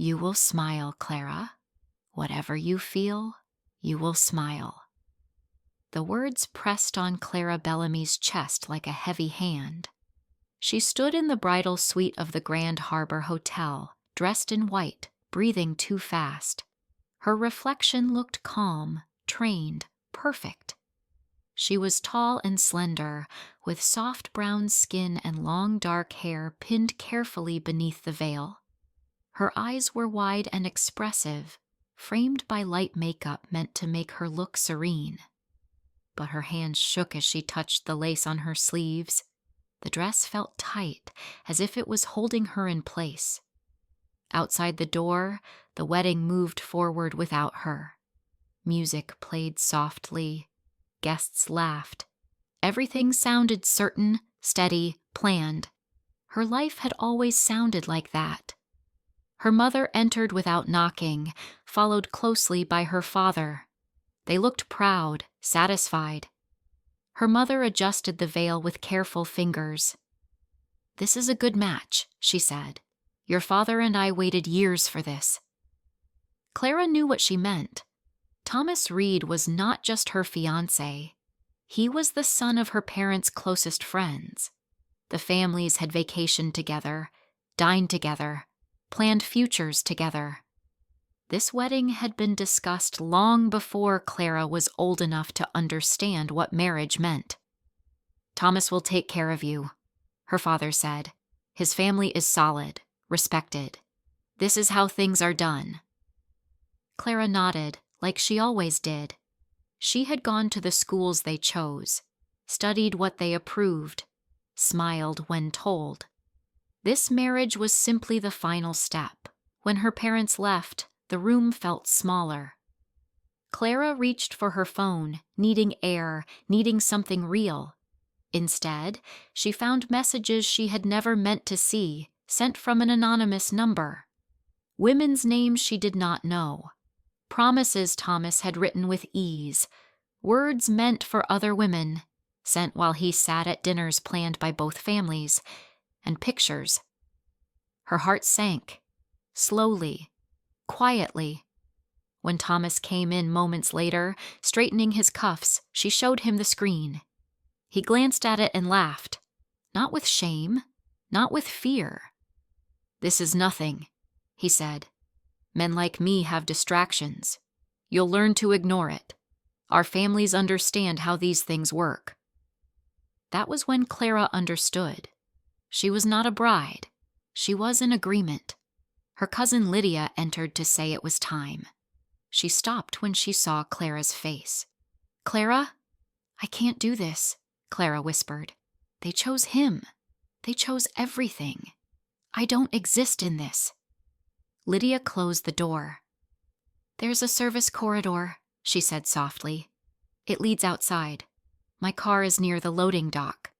You will smile, Clara. Whatever you feel, you will smile. The words pressed on Clara Bellamy's chest like a heavy hand. She stood in the bridal suite of the Grand Harbor Hotel, dressed in white, breathing too fast. Her reflection looked calm, trained, perfect. She was tall and slender, with soft brown skin and long dark hair pinned carefully beneath the veil. Her eyes were wide and expressive, framed by light makeup meant to make her look serene. But her hands shook as she touched the lace on her sleeves. The dress felt tight, as if it was holding her in place. Outside the door, the wedding moved forward without her. Music played softly. Guests laughed. Everything sounded certain, steady, planned. Her life had always sounded like that. Her mother entered without knocking, followed closely by her father. They looked proud, satisfied. Her mother adjusted the veil with careful fingers. "This is a good match," she said. "Your father and I waited years for this." Clara knew what she meant. Thomas Reed was not just her fiancé. He was the son of her parents' closest friends. The families had vacationed together, dined together, planned futures together. This wedding had been discussed long before Clara was old enough to understand what marriage meant. "Thomas will take care of you," her father said. "His family is solid, respected. This is how things are done." Clara nodded, like she always did. She had gone to the schools they chose, studied what they approved, smiled when told. This marriage was simply the final step. When her parents left, the room felt smaller. Clara reached for her phone, needing air, needing something real. Instead, she found messages she had never meant to see, sent from an anonymous number. Women's names she did not know. Promises Thomas had written with ease. Words meant for other women, sent while he sat at dinners planned by both families. And pictures. Her heart sank. Slowly. Quietly. When Thomas came in moments later, straightening his cuffs, she showed him the screen. He glanced at it and laughed. Not with shame, not with fear. "This is nothing," he said. "Men like me have distractions. You'll learn to ignore it. Our families understand how these things work." That was when Clara understood. She was not a bride. She was in agreement. Her cousin Lydia entered to say it was time. She stopped when she saw Clara's face. "Clara, I can't do this," Clara whispered. "They chose him. They chose everything. I don't exist in this." Lydia closed the door. "There's a service corridor," she said softly. "It leads outside. My car is near the loading dock."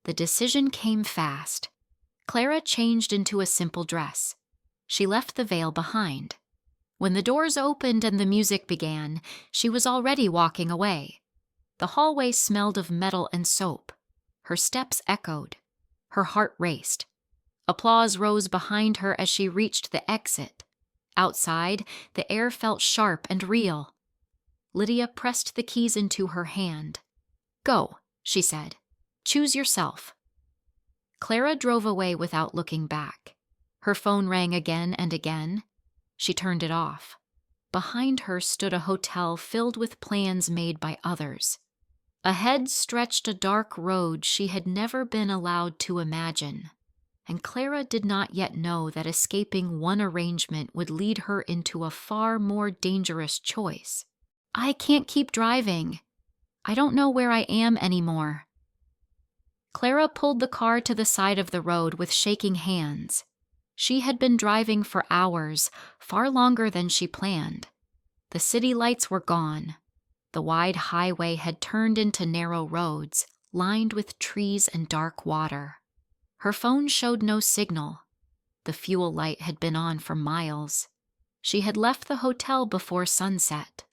The decision came fast. Clara changed into a simple dress. She left the veil behind. When the doors opened and the music began, she was already walking away. The hallway smelled of metal and soap. Her steps echoed. Her heart raced. Applause rose behind her as she reached the exit. Outside, the air felt sharp and real. Lydia pressed the keys into her hand. "Go," she said. "Choose yourself." Clara drove away without looking back. Her phone rang again and again. She turned it off. Behind her stood a hotel filled with plans made by others. Ahead stretched a dark road she had never been allowed to imagine, and Clara did not yet know that escaping one arrangement would lead her into a far more dangerous choice. "I can't keep driving. I don't know where I am anymore." Clara pulled the car to the side of the road with shaking hands. She had been driving for hours, far longer than she planned. The city lights were gone. The wide highway had turned into narrow roads, lined with trees and dark water. Her phone showed no signal. The fuel light had been on for miles. She had left the hotel before sunset.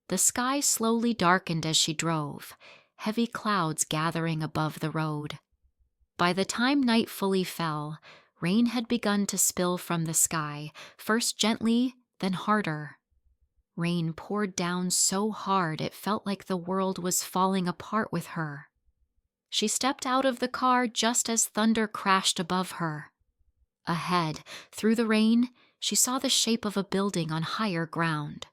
The sky slowly darkened as she drove, heavy clouds gathering above the road. By the time night fully fell, Rain had begun to spill from the sky, first gently, then harder. Rain poured down so hard it felt like the world was falling apart with her. She stepped out of the car just as thunder crashed above her. Ahead, through the rain, she saw the shape of a building on higher ground.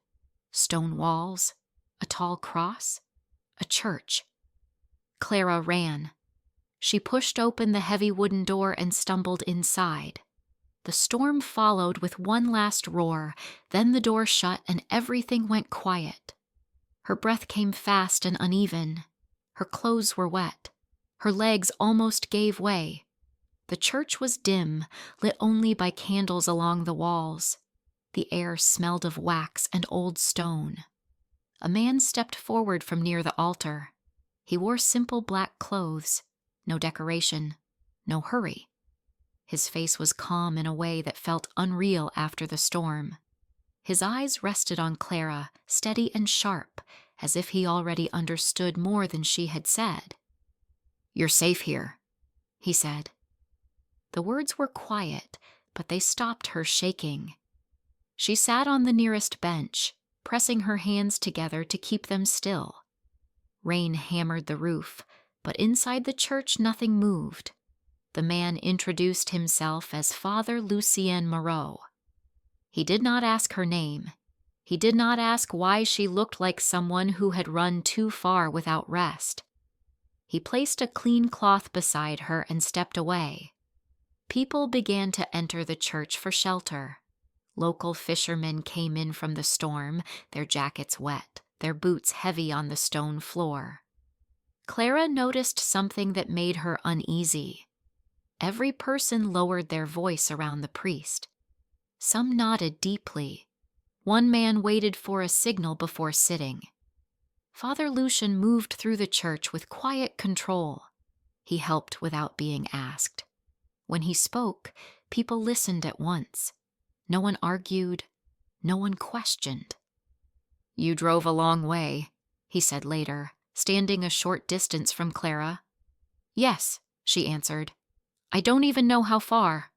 Stone walls, a tall cross, a church. Clara ran. She pushed open the heavy wooden door and stumbled inside. The storm followed with one last roar, then the door shut and everything went quiet. Her breath came fast and uneven. Her clothes were wet. Her legs almost gave way. The church was dim, lit only by candles along the walls. The air smelled of wax and old stone. A man stepped forward from near the altar. He wore simple black clothes, no decoration, no hurry. His face was calm in a way that felt unreal after the storm. His eyes rested on Clara, steady and sharp, as if he already understood more than she had said. "You're safe here," he said. The words were quiet, but they stopped her shaking. She sat on the nearest bench, pressing her hands together to keep them still. Rain hammered the roof, but inside the church nothing moved. The man introduced himself as Father Lucien Moreau. He did not ask her name. He did not ask why she looked like someone who had run too far without rest. He placed a clean cloth beside her and stepped away. People began to enter the church for shelter. Local fishermen came in from the storm, their jackets wet, their boots heavy on the stone floor. Clara noticed something that made her uneasy. Every person lowered their voice around the priest. Some nodded deeply. One man waited for a signal before sitting. Father Lucien moved through the church with quiet control. He helped without being asked. When he spoke, people listened at once. No one argued. No one questioned. "You drove a long way," he said later, standing a short distance from Clara. "Yes," she answered. "I don't even know how far."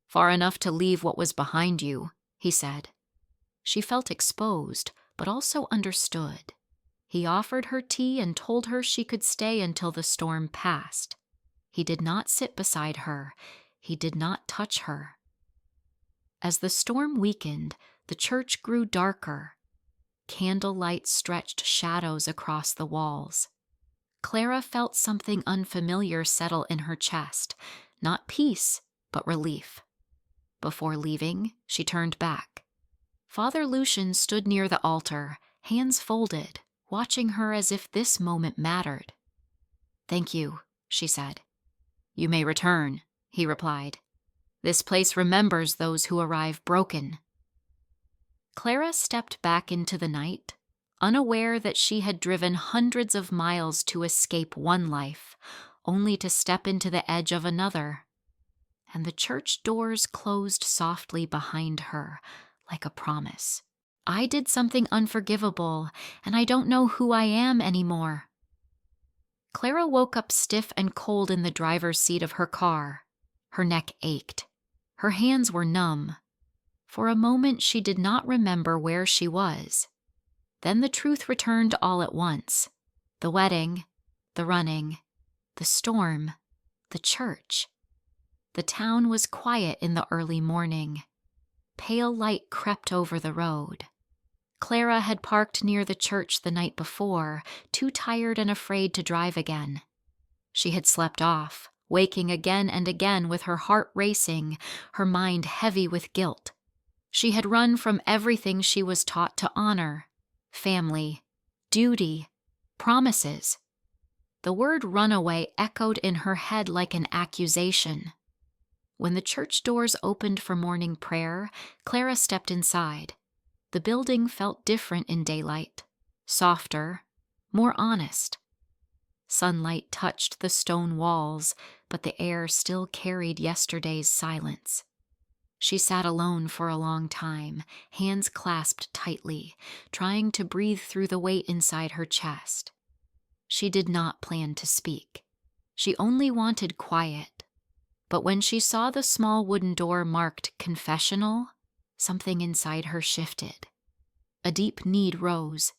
"Far enough to leave what was behind you," he said. She felt exposed, but also understood. He offered her tea and told her she could stay until the storm passed. He did not sit beside her. He did not touch her. As the storm weakened, the church grew darker. Candlelight stretched shadows across the walls. Clara felt something unfamiliar settle in her chest, not peace, but relief. Before leaving, she turned back. Father Lucien stood near the altar, hands folded, watching her as if this moment mattered. "Thank you," she said. "You may return," he replied. "This place remembers those who arrive broken." Clara stepped back into the night, unaware that she had driven hundreds of miles to escape one life, only to step into the edge of another. And the church doors closed softly behind her, like a promise. "I did something unforgivable, and I don't know who I am anymore." Clara woke up stiff and cold in the driver's seat of her car. Her neck ached. Her hands were numb. For a moment she did not remember where she was. Then the truth returned all at once. The wedding, the running, the storm, the church. The town was quiet in the early morning. Pale light crept over the road. Clara had parked near the church the night before, too tired and afraid to drive again. She had slept off, waking again and again with her heart racing, her mind heavy with guilt. She had run from everything she was taught to honor: family, duty, promises. The word runaway echoed in her head like an accusation. When the church doors opened for morning prayer, Clara stepped inside. The building felt different in daylight, softer, more honest. Sunlight touched the stone walls, but the air still carried yesterday's silence. She sat alone for a long time, hands clasped tightly, trying to breathe through the weight inside her chest. She did not plan to speak. She only wanted quiet. But when she saw the small wooden door marked confessional, something inside her shifted. A deep need rose.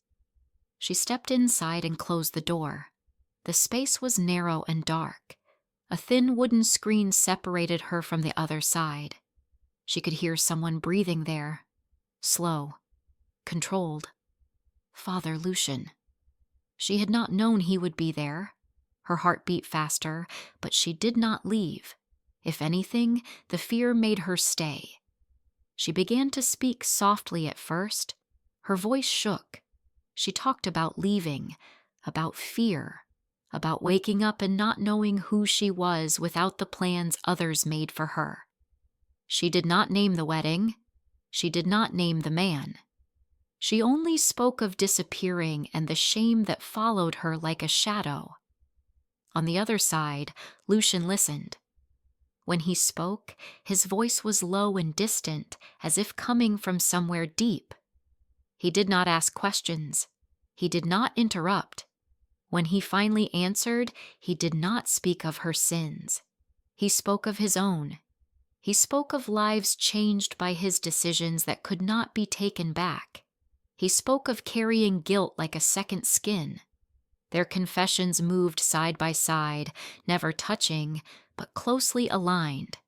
She stepped inside and closed the door. The space was narrow and dark. A thin wooden screen separated her from the other side. She could hear someone breathing there. Slow. Controlled. Father Lucien. She had not known he would be there. Her heart beat faster, but she did not leave. If anything, the fear made her stay. She began to speak softly at first. Her voice shook. She talked about leaving, about fear, about waking up and not knowing who she was without the plans others made for her. She did not name the wedding. She did not name the man. She only spoke of disappearing and the shame that followed her like a shadow. On the other side, Lucien listened. When he spoke, his voice was low and distant, as if coming from somewhere deep. He did not ask questions. He did not interrupt. When he finally answered, he did not speak of her sins. He spoke of his own. He spoke of lives changed by his decisions that could not be taken back. He spoke of carrying guilt like a second skin. Their confessions moved side by side, never touching, but closely aligned.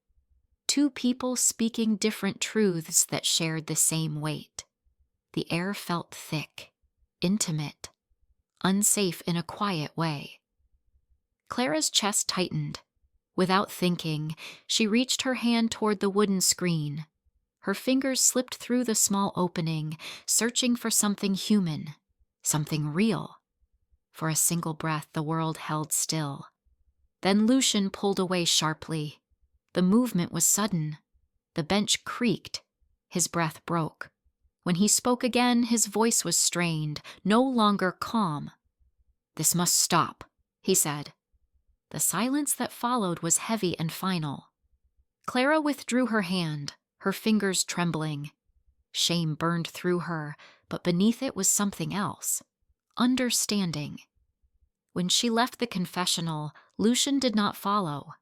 Two people speaking different truths that shared the same weight. The air felt thick, intimate, unsafe in a quiet way. Clara's chest tightened. Without thinking, she reached her hand toward the wooden screen. Her fingers slipped through the small opening, searching for something human, something real. For a single breath, the world held still. Then Lucien pulled away sharply. The movement was sudden. The bench creaked. His breath broke. When he spoke again, his voice was strained, no longer calm. "This must stop," he said. The silence that followed was heavy and final. Clara withdrew her hand, her fingers trembling. Shame burned through her, but beneath it was something else. Understanding. When she left the confessional, Lucien did not follow.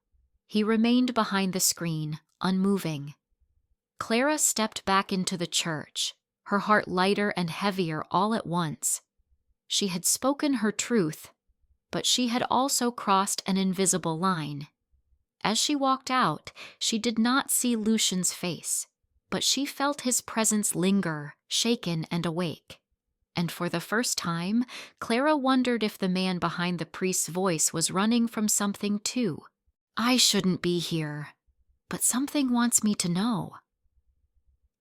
He remained behind the screen, unmoving. Clara stepped back into the church, her heart lighter and heavier all at once. She had spoken her truth, but she had also crossed an invisible line. As she walked out, she did not see Lucien's face, but she felt his presence linger, shaken and awake. And for the first time, Clara wondered if the man behind the priest's voice was running from something too. "I shouldn't be here, but something wants me to know."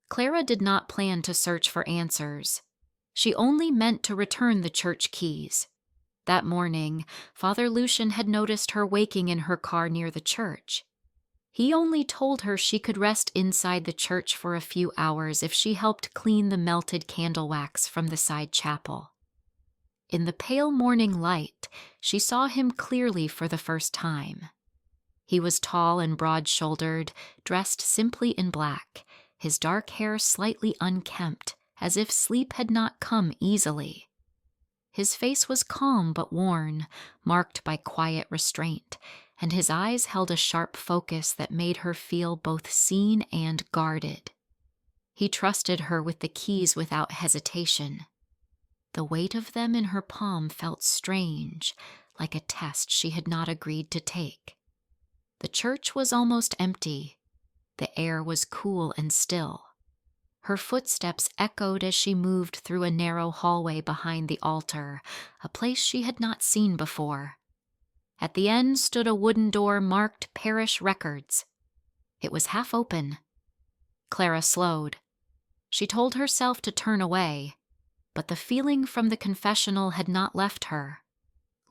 Clara did not plan to search for answers. She only meant to return the church keys. That morning, Father Lucien had noticed her waking in her car near the church. He only told her she could rest inside the church for a few hours if she helped clean the melted candle wax from the side chapel. In the pale morning light, she saw him clearly for the first time. He was tall and broad-shouldered, dressed simply in black, his dark hair slightly unkempt, as if sleep had not come easily. His face was calm but worn, marked by quiet restraint, and his eyes held a sharp focus that made her feel both seen and guarded. He trusted her with the keys without hesitation. The weight of them in her palm felt strange, like a test she had not agreed to take. The church was almost empty. The air was cool and still. Her footsteps echoed as she moved through a narrow hallway behind the altar, a place she had not seen before. At the end stood a wooden door marked Parish Records. It was half open. Clara slowed. She told herself to turn away, but the feeling from the confessional had not left her.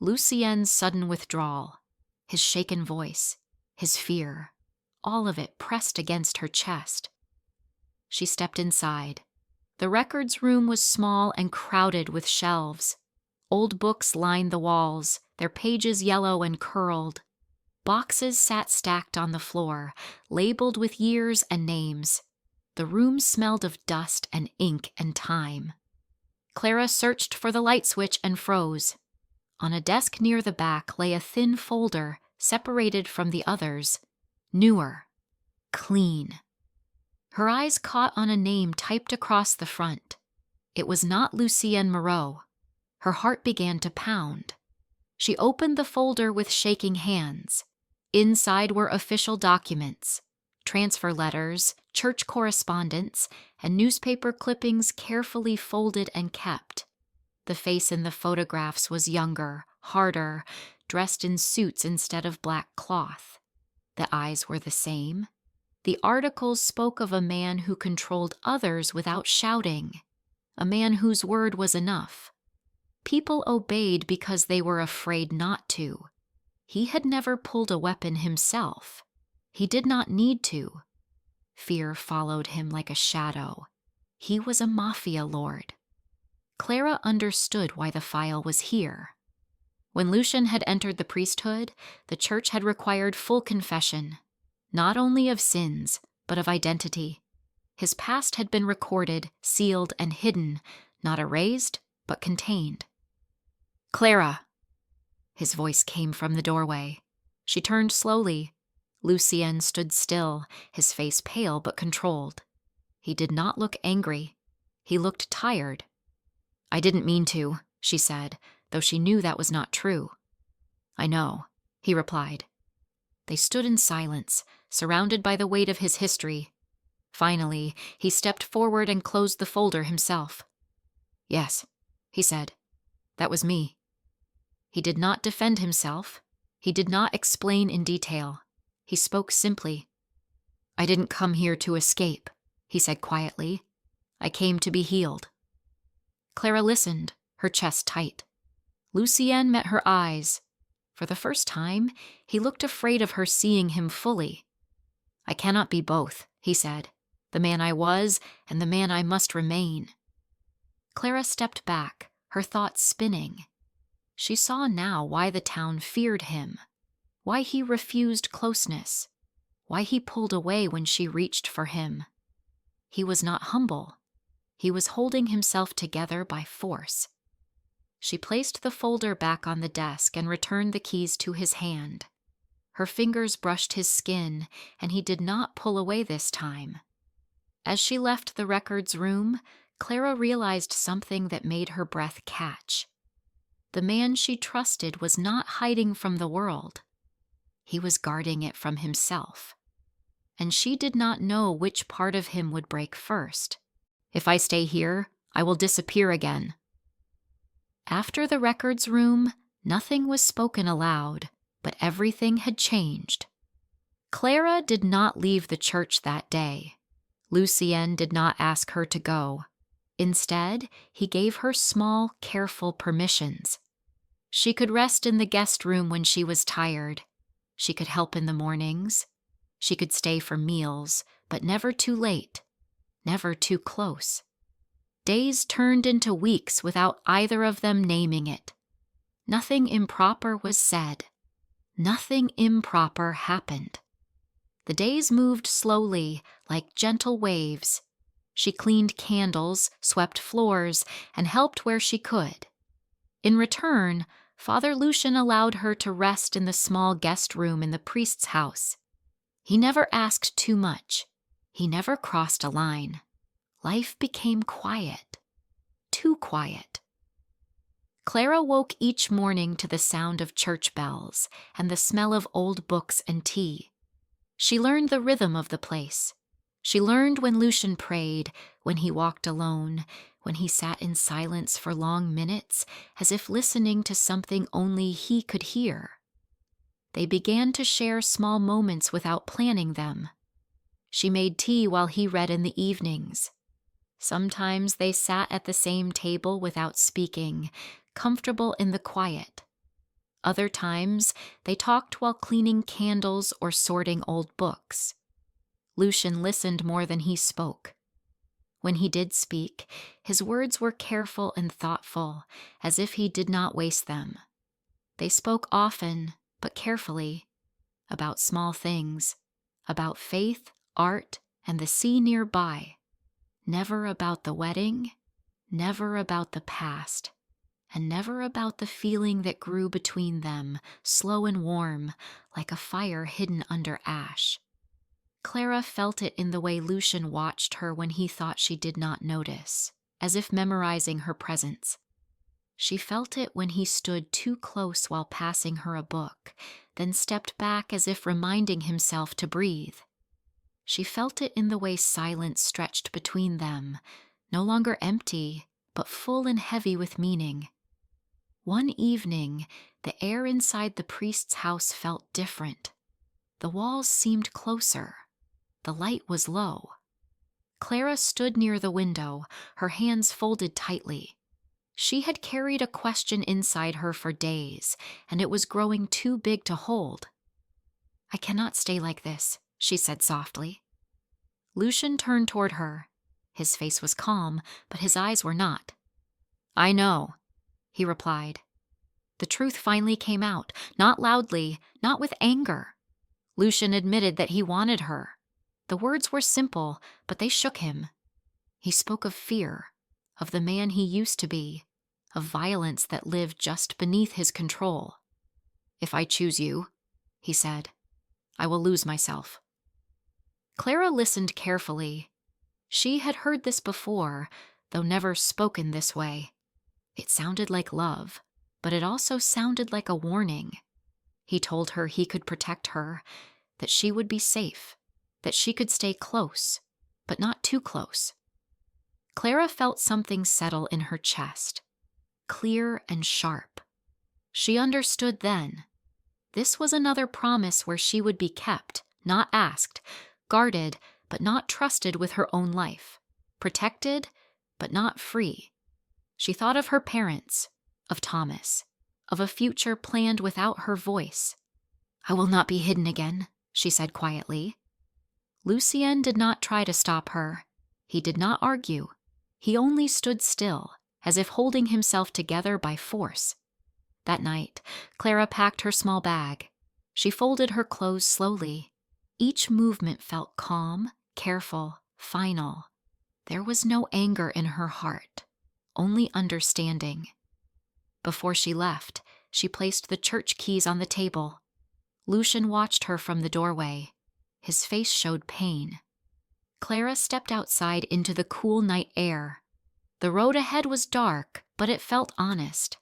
Lucien's sudden withdrawal, his shaken voice, his fear, all of it pressed against her chest. She stepped inside. The records room was small and crowded with shelves. Old books lined the walls, their pages yellow and curled. Boxes sat stacked on the floor, labeled with years and names. The room smelled of dust and ink and time. Clara searched for the light switch and froze. On a desk near the back lay a thin folder, separated from the others. newer, clean. Her eyes caught on a name typed across the front. It was not Lucien Moreau. Her heart began to pound. She opened the folder with shaking hands. Inside were official documents, transfer letters, church correspondence, and newspaper clippings carefully folded and kept. The face in the photographs was younger, harder, dressed in suits instead of black cloth. The eyes were the same. The articles spoke of a man who controlled others without shouting, a man whose word was enough. People obeyed because they were afraid not to. He had never pulled a weapon himself. He did not need to. Fear followed him like a shadow. He was a Mafia lord. Clara understood why the file was here. When Lucien had entered the priesthood, the church had required full confession, not only of sins, but of identity. His past had been recorded, sealed, and hidden, not erased, but contained. "Clara!" His voice came from the doorway. She turned slowly. Lucien stood still, his face pale but controlled. He did not look angry. He looked tired. "I didn't mean to," she said, though she knew that was not true. "I know," he replied. They stood in silence, surrounded by the weight of his history. Finally, he stepped forward and closed the folder himself. "Yes," he said, "that was me." He did not defend himself. He did not explain in detail. He spoke simply. "I didn't come here to escape," he said quietly. "I came to be healed." Clara listened, her chest tight. Lucien met her eyes. For the first time, he looked afraid of her seeing him fully. "I cannot be both," he said, "the man I was and the man I must remain." Clara stepped back, her thoughts spinning. She saw now why the town feared him, why he refused closeness, why he pulled away when she reached for him. He was not humble. He was holding himself together by force. She placed the folder back on the desk and returned the keys to his hand. Her fingers brushed his skin, and he did not pull away this time. As she left the records room, Clara realized something that made her breath catch. The man she trusted was not hiding from the world. He was guarding it from himself. And she did not know which part of him would break first. "If I stay here, I will disappear again." After the records room, nothing was spoken aloud, but everything had changed. Clara did not leave the church that day. Lucien did not ask her to go. Instead, he gave her small, careful permissions. She could rest in the guest room when she was tired. She could help in the mornings. She could stay for meals, but never too late, never too close. Days turned into weeks without either of them naming it. Nothing improper was said. Nothing improper happened. The days moved slowly, like gentle waves. She cleaned candles, swept floors, and helped where she could. In return, Father Lucien allowed her to rest in the small guest room in the priest's house. He never asked too much. He never crossed a line. Life became quiet. Too quiet. Clara woke each morning to the sound of church bells and the smell of old books and tea. She learned the rhythm of the place. She learned when Lucien prayed, when he walked alone, when he sat in silence for long minutes, as if listening to something only he could hear. They began to share small moments without planning them. She made tea while he read in the evenings. Sometimes they sat at the same table without speaking, comfortable in the quiet. Other times, they talked while cleaning candles or sorting old books. Lucien listened more than he spoke. When he did speak, his words were careful and thoughtful, as if he did not waste them. They spoke often, but carefully, about small things, about faith, art, and the sea nearby. Never about the wedding, never about the past, and never about the feeling that grew between them, slow and warm, like a fire hidden under ash. Clara felt it in the way Lucien watched her when he thought she did not notice, as if memorizing her presence. She felt it when he stood too close while passing her a book, then stepped back as if reminding himself to breathe. She felt it in the way silence stretched between them, no longer empty, but full and heavy with meaning. One evening, the air inside the priest's house felt different. The walls seemed closer. The light was low. Clara stood near the window, her hands folded tightly. She had carried a question inside her for days, and it was growing too big to hold. "I cannot stay like this," she said softly. Lucien turned toward her. His face was calm, but his eyes were not. "I know," he replied. The truth finally came out, not loudly, not with anger. Lucien admitted that he wanted her. The words were simple, but they shook him. He spoke of fear, of the man he used to be, of violence that lived just beneath his control. "If I choose you," he said, "I will lose myself." Clara listened carefully. She had heard this before, though never spoken this way. It sounded like love, but it also sounded like a warning. He told her he could protect her, that she would be safe, that she could stay close, but not too close. Clara felt something settle in her chest, clear and sharp. She understood then. This was another promise where she would be kept, not asked, guarded, but not trusted with her own life, protected, but not free. She thought of her parents, of Thomas, of a future planned without her voice. "I will not be hidden again," she said quietly. Lucien did not try to stop her. He did not argue. He only stood still, as if holding himself together by force. That night, Clara packed her small bag. She folded her clothes slowly. Each movement felt calm, careful, final. There was no anger in her heart, only understanding. Before she left, she placed the church keys on the table. Lucien watched her from the doorway. His face showed pain. Clara stepped outside into the cool night air. The road ahead was dark, but it felt honest.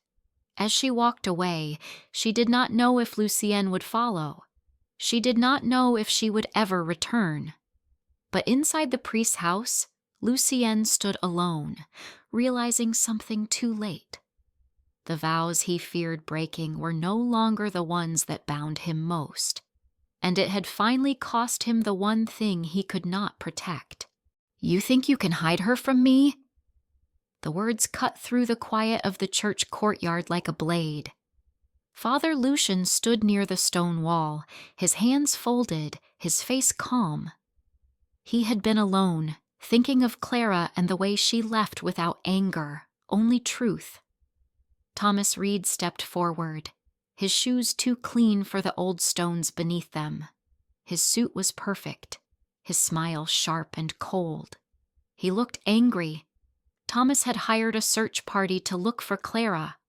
As she walked away, she did not know if Lucien would follow. She did not know if she would ever return. But inside the priest's house, Lucien stood alone, realizing something too late. The vows he feared breaking were no longer the ones that bound him most, and it had finally cost him the one thing he could not protect. "You think you can hide her from me?" The words cut through the quiet of the church courtyard like a blade. Father Lucien stood near the stone wall, his hands folded, his face calm. He had been alone, thinking of Clara and the way she left without anger, only truth. Thomas Reed stepped forward, his shoes too clean for the old stones beneath them. His suit was perfect, his smile sharp and cold. He looked angry. Thomas had hired a search party to look for Clara.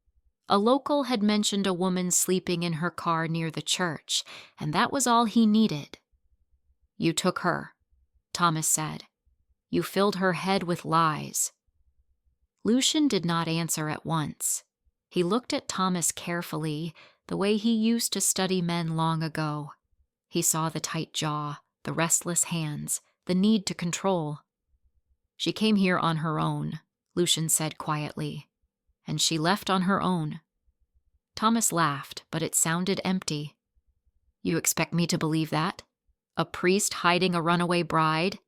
A local had mentioned a woman sleeping in her car near the church, and that was all he needed. "You took her," Thomas said. "You filled her head with lies." Lucien did not answer at once. He looked at Thomas carefully, the way he used to study men long ago. He saw the tight jaw, the restless hands, the need to control. "She came here on her own," Lucien said quietly. "And she left on her own." Thomas laughed, but it sounded empty. "You expect me to believe that? A priest hiding a runaway bride?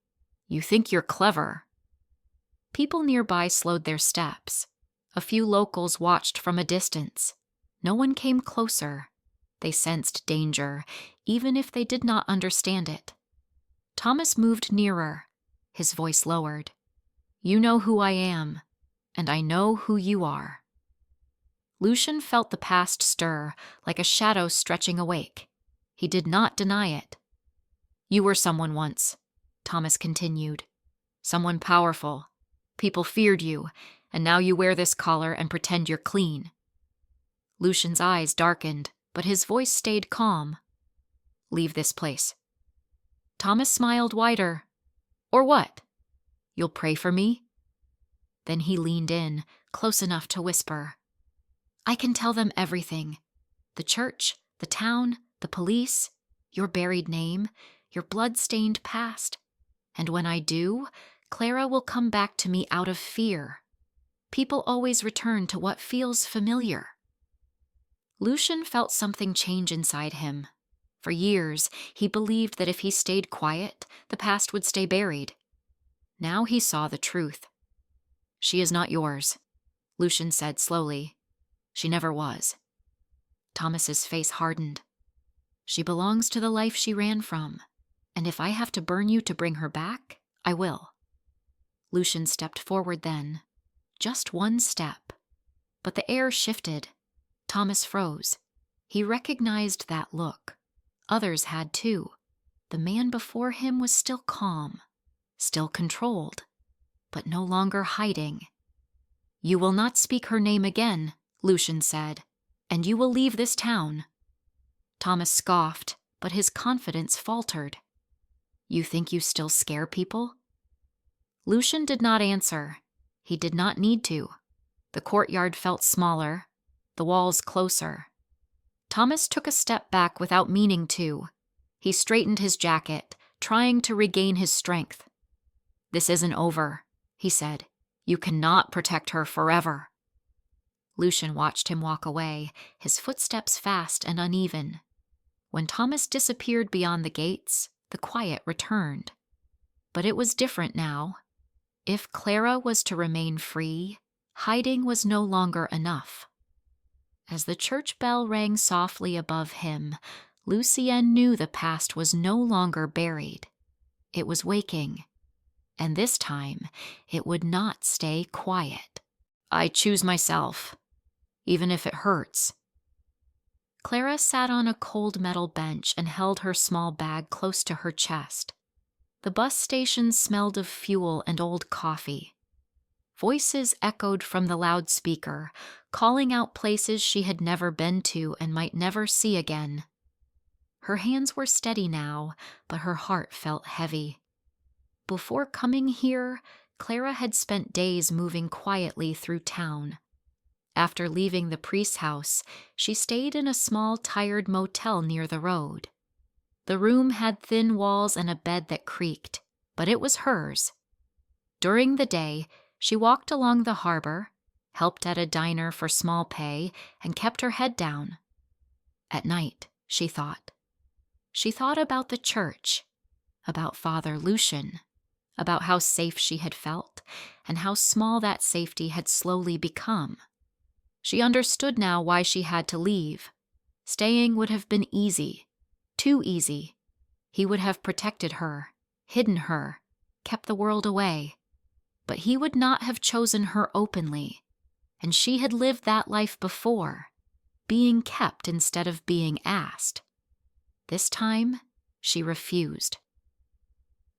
You think you're clever." People nearby slowed their steps. A few locals watched from a distance. No one came closer. They sensed danger, even if they did not understand it. Thomas moved nearer, his voice lowered. "You know who I am, and I know who you are." Lucien felt the past stir, like a shadow stretching awake. He did not deny it. "You were someone once," Thomas continued. "Someone powerful. People feared you, and now you wear this collar and pretend you're clean." Lucien's eyes darkened, but his voice stayed calm. "Leave this place." Thomas smiled wider. Or what? You'll pray for me? Then he leaned in, close enough to whisper. I can tell them everything. The church, the town, the police, your buried name, your blood-stained past. And when I do, Clara will come back to me out of fear. People always return to what feels familiar. Lucien felt something change inside him. For years, he believed that if he stayed quiet, the past would stay buried. Now he saw the truth. She is not yours, Lucien said slowly. She never was. Thomas's face hardened. She belongs to the life she ran from, and if I have to burn you to bring her back, I will. Lucien stepped forward then, just one step. But the air shifted. Thomas froze. He recognized that look. Others had too. The man before him was still calm, still controlled, but no longer hiding. You will not speak her name again, Lucien said, and you will leave this town. Thomas scoffed, but his confidence faltered. You think you still scare people? Lucien did not answer. He did not need to. The courtyard felt smaller, the walls closer. Thomas took a step back without meaning to. He straightened his jacket, trying to regain his strength. This isn't over, he said. You cannot protect her forever. Lucien watched him walk away, his footsteps fast and uneven. When Thomas disappeared beyond the gates, the quiet returned. But it was different now. If Clara was to remain free, hiding was no longer enough. As the church bell rang softly above him, Lucien knew the past was no longer buried. It was waking. And this time, it would not stay quiet. I choose myself, even if it hurts. Clara sat on a cold metal bench and held her small bag close to her chest. The bus station smelled of fuel and old coffee. Voices echoed from the loudspeaker, calling out places she had never been to and might never see again. Her hands were steady now, but her heart felt heavy. Before coming here, Clara had spent days moving quietly through town. After leaving the priest's house, she stayed in a small, tired motel near the road. The room had thin walls and a bed that creaked, but it was hers. During the day, she walked along the harbor, helped at a diner for small pay, and kept her head down. At night, she thought. She thought about the church, about Father Lucien, about how safe she had felt, and how small that safety had slowly become. She understood now why she had to leave. Staying would have been easy, too easy. He would have protected her, hidden her, kept the world away. But he would not have chosen her openly, and she had lived that life before, being kept instead of being asked. This time, she refused.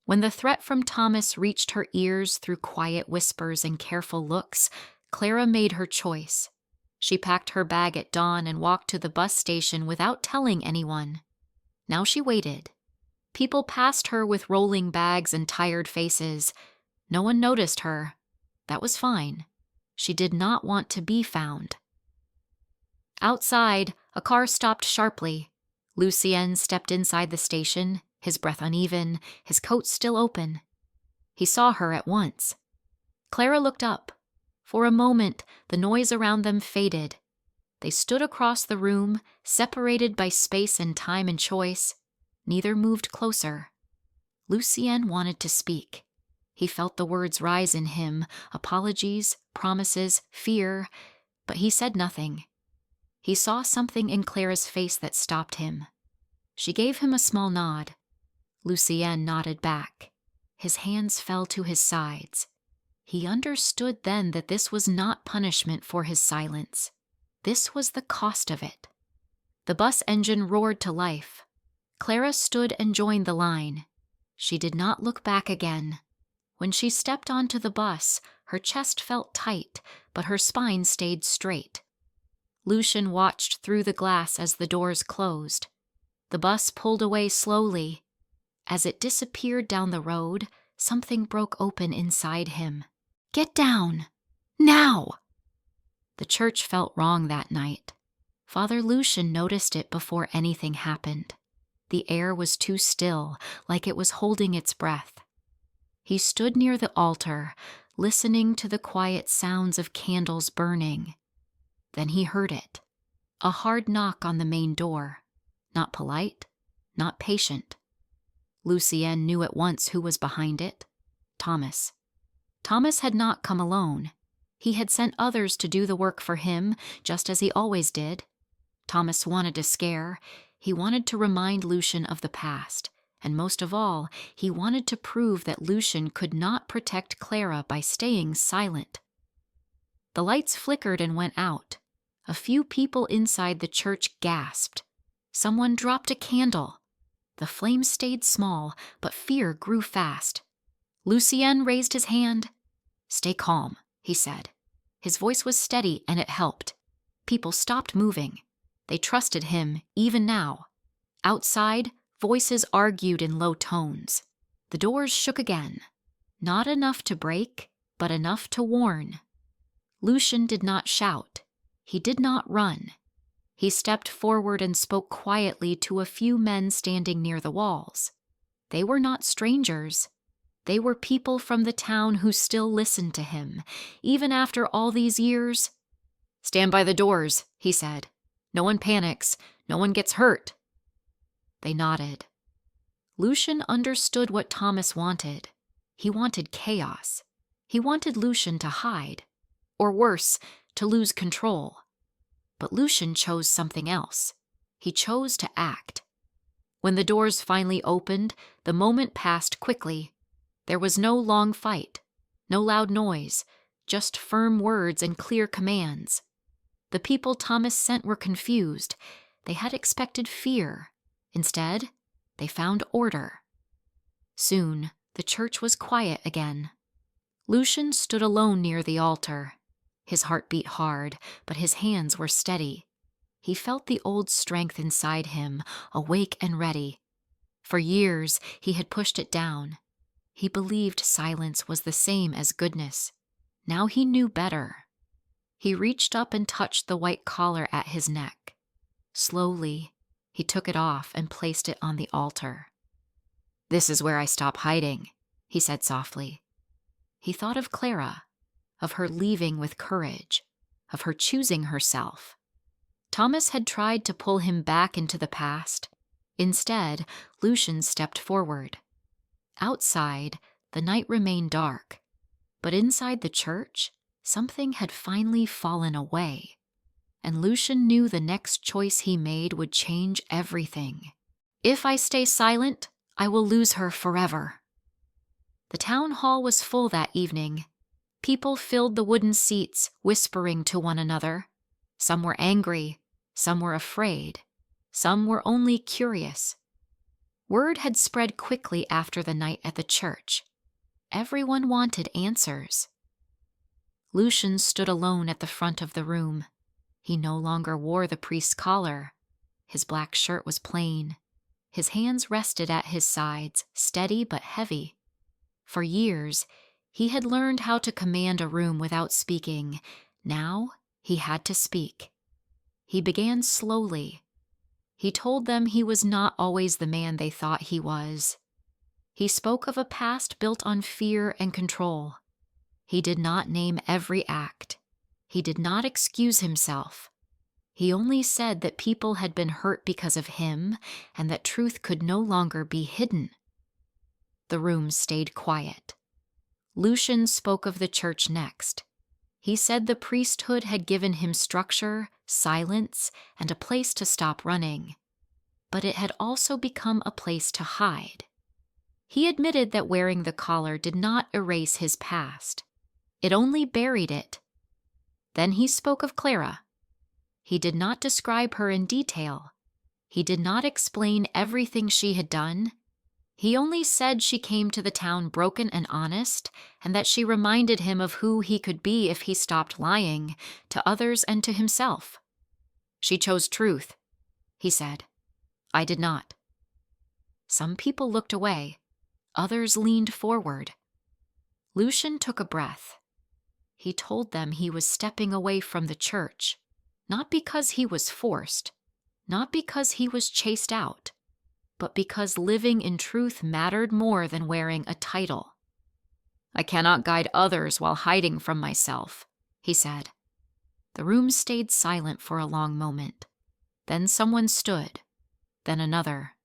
When the threat from Thomas reached her ears through quiet whispers and careful looks, Clara made her choice. She packed her bag at dawn and walked to the bus station without telling anyone. Now she waited. People passed her with rolling bags and tired faces. No one noticed her. That was fine. She did not want to be found. Outside, a car stopped sharply. Lucien stepped inside the station, his breath uneven, his coat still open. He saw her at once. Clara looked up. For a moment, the noise around them faded. They stood across the room, separated by space and time and choice. Neither moved closer. Lucien wanted to speak. He felt the words rise in him, apologies, promises, fear, but he said nothing. He saw something in Clara's face that stopped him. She gave him a small nod. Lucien nodded back. His hands fell to his sides. He understood then that this was not punishment for his silence. This was the cost of it. The bus engine roared to life. Clara stood and joined the line. She did not look back again. When she stepped onto the bus, her chest felt tight, but her spine stayed straight. Lucien watched through the glass as the doors closed. The bus pulled away slowly. As it disappeared down the road, something broke open inside him. "Get down! Now!" The church felt wrong that night. Father Lucien noticed it before anything happened. The air was too still, like it was holding its breath. He stood near the altar, listening to the quiet sounds of candles burning. Then he heard it. A hard knock on the main door. Not polite, not patient. Lucien knew at once who was behind it. Thomas. Thomas had not come alone. He had sent others to do the work for him, just as he always did. Thomas wanted to scare. He wanted to remind Lucien of the past. And most of all, he wanted to prove that Lucien could not protect Clara by staying silent. The lights flickered and went out. A few people inside the church gasped. Someone dropped a candle. The flame stayed small, but fear grew fast. Lucien raised his hand. "Stay calm," he said. His voice was steady, and it helped. People stopped moving. They trusted him, even now. Outside, voices argued in low tones. The doors shook again. Not enough to break, but enough to warn. Lucien did not shout. He did not run. He stepped forward and spoke quietly to a few men standing near the walls. They were not strangers. They were people from the town who still listened to him, even after all these years. "Stand by the doors," he said. "No one panics. No one gets hurt." They nodded. Lucien understood what Thomas wanted. He wanted chaos. He wanted Lucien to hide. Or worse, to lose control. But Lucien chose something else. He chose to act. When the doors finally opened, the moment passed quickly. There was no long fight, no loud noise, just firm words and clear commands. The people Thomas sent were confused. They had expected fear. Instead, they found order. Soon, the church was quiet again. Lucien stood alone near the altar. His heart beat hard, but his hands were steady. He felt the old strength inside him, awake and ready. For years, he had pushed it down. He believed silence was the same as goodness. Now he knew better. He reached up and touched the white collar at his neck. Slowly, he took it off and placed it on the altar. "This is where I stop hiding," he said softly. He thought of Clara, of her leaving with courage, of her choosing herself. Thomas had tried to pull him back into the past. Instead, Lucien stepped forward. Outside, the night remained dark, but inside the church, something had finally fallen away. And Lucien knew the next choice he made would change everything. "If I stay silent, I will lose her forever." The town hall was full that evening. People filled the wooden seats, whispering to one another. Some were angry, some were afraid, some were only curious. Word had spread quickly after the night at the church. Everyone wanted answers. Lucien stood alone at the front of the room. He no longer wore the priest's collar. His black shirt was plain. His hands rested at his sides, steady but heavy. For years, he had learned how to command a room without speaking. Now, he had to speak. He began slowly. He told them he was not always the man they thought he was. He spoke of a past built on fear and control. He did not name every act. He did not excuse himself. He only said that people had been hurt because of him and that truth could no longer be hidden. The room stayed quiet. Lucien spoke of the church next. He said the priesthood had given him structure, silence, and a place to stop running. But it had also become a place to hide. He admitted that wearing the collar did not erase his past. It only buried it. Then he spoke of Clara. He did not describe her in detail. He did not explain everything she had done. He only said she came to the town broken and honest, and that she reminded him of who he could be if he stopped lying, to others and to himself. "She chose truth," he said. "I did not." Some people looked away. Others leaned forward. Lucien took a breath. He told them he was stepping away from the church, not because he was forced, not because he was chased out, but because living in truth mattered more than wearing a title. "I cannot guide others while hiding from myself," he said. The room stayed silent for a long moment. Then someone stood, then another.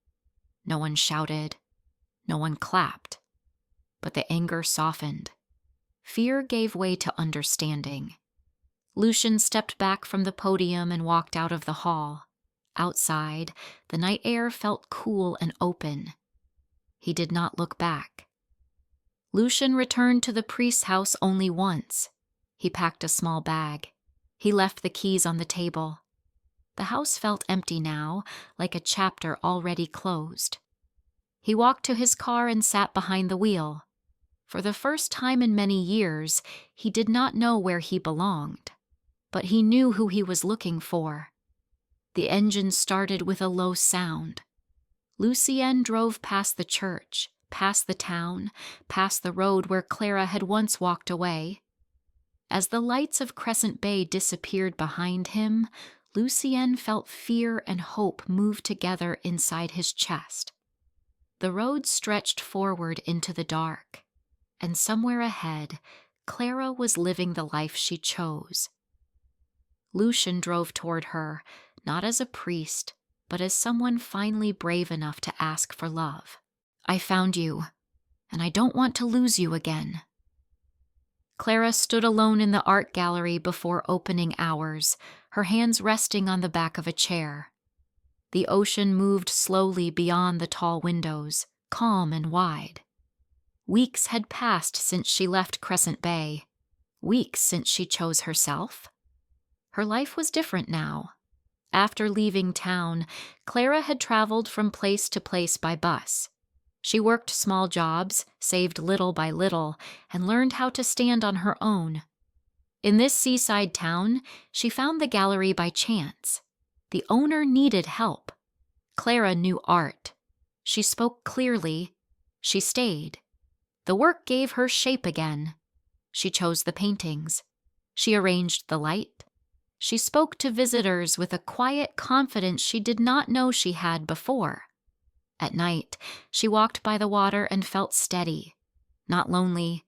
No one shouted, no one clapped, but the anger softened. Fear gave way to understanding. Lucien stepped back from the podium and walked out of the hall. Outside, the night air felt cool and open. He did not look back. Lucien returned to the priest's house only once. He packed a small bag. He left the keys on the table. The house felt empty now, like a chapter already closed. He walked to his car and sat behind the wheel. For the first time in many years, he did not know where he belonged, but he knew who he was looking for. The engine started with a low sound. Lucien drove past the church, past the town, past the road where Clara had once walked away. As the lights of Crescent Bay disappeared behind him, Lucien felt fear and hope move together inside his chest. The road stretched forward into the dark, and somewhere ahead, Clara was living the life she chose. Lucien drove toward her, not as a priest, but as someone finally brave enough to ask for love. "I found you, and I don't want to lose you again." Clara stood alone in the art gallery before opening hours, her hands resting on the back of a chair. The ocean moved slowly beyond the tall windows, calm and wide. Weeks had passed since she left Crescent Bay. Weeks since she chose herself. Her life was different now. After leaving town, Clara had traveled from place to place by bus. She worked small jobs, saved little by little, and learned how to stand on her own. In this seaside town, she found the gallery by chance. The owner needed help. Clara knew art. She spoke clearly. She stayed. The work gave her shape again. She chose the paintings. She arranged the light. She spoke to visitors with a quiet confidence she did not know she had before. At night, she walked by the water and felt steady, not lonely,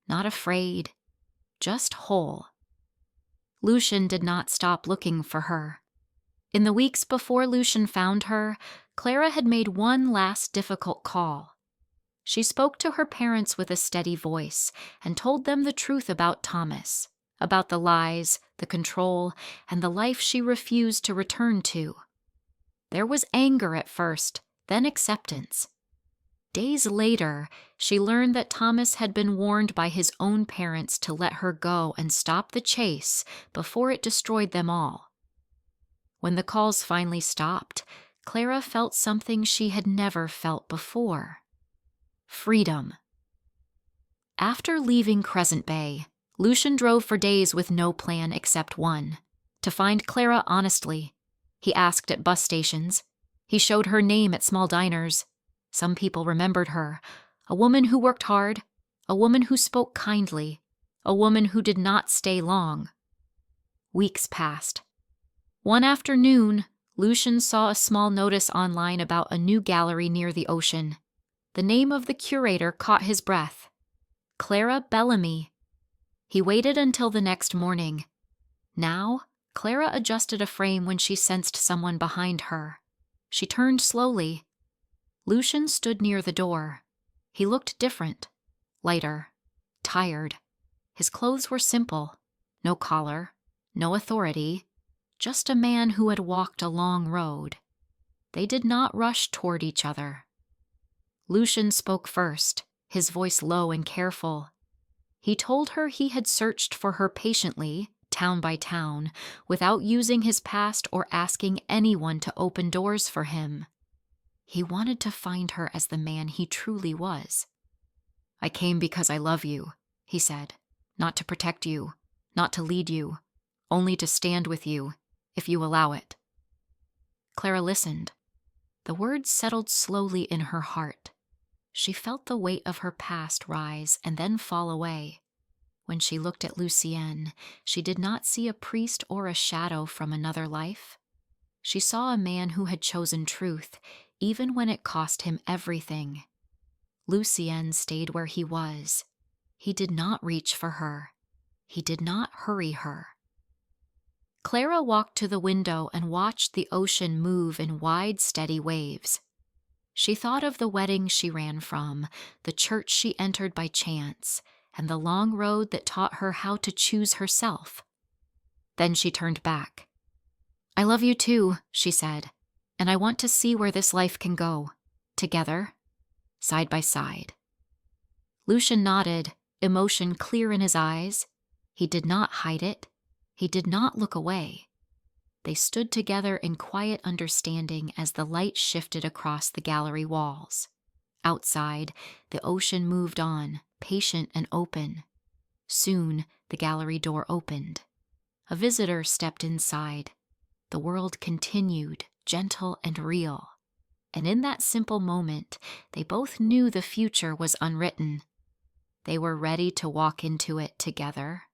not afraid, just whole. Lucien did not stop looking for her. In the weeks before Lucien found her, Clara had made one last difficult call. She spoke to her parents with a steady voice and told them the truth about Thomas, about the lies, the control, and the life she refused to return to. There was anger at first, then acceptance. Days later, she learned that Thomas had been warned by his own parents to let her go and stop the chase before it destroyed them all. When the calls finally stopped, Clara felt something she had never felt before. Freedom. After leaving Crescent Bay, Lucien drove for days with no plan except one: to find Clara honestly. He asked at bus stations. He showed her name at small diners. Some people remembered her, a woman who worked hard, a woman who spoke kindly, a woman who did not stay long. Weeks passed. One afternoon, Lucien saw a small notice online about a new gallery near the ocean. The name of the curator caught his breath: Clara Bellamy. He waited until the next morning. Now, Clara adjusted a frame when she sensed someone behind her. She turned slowly. Lucien stood near the door. He looked different, lighter, tired. His clothes were simple: no collar, no authority, just a man who had walked a long road. They did not rush toward each other. Lucien spoke first, his voice low and careful. He told her he had searched for her patiently, town by town, without using his past or asking anyone to open doors for him. He wanted to find her as the man he truly was. "I came because I love you," he said, "not to protect you, not to lead you, only to stand with you, if you allow it." Clara listened. The words settled slowly in her heart. She felt the weight of her past rise and then fall away. When she looked at Lucien, she did not see a priest or a shadow from another life. She saw a man who had chosen truth, even when it cost him everything. Lucien stayed where he was. He did not reach for her. He did not hurry her. Clara walked to the window and watched the ocean move in wide, steady waves. She thought of the wedding she ran from, the church she entered by chance, and the long road that taught her how to choose herself. Then she turned back. "I love you too," she said, "and I want to see where this life can go. Together, side by side." Lucien nodded, emotion clear in his eyes. He did not hide it. He did not look away. They stood together in quiet understanding as the light shifted across the gallery walls. Outside, the ocean moved on, patient and open. Soon, the gallery door opened. A visitor stepped inside. The world continued, gentle and real. And in that simple moment, they both knew the future was unwritten. They were ready to walk into it together.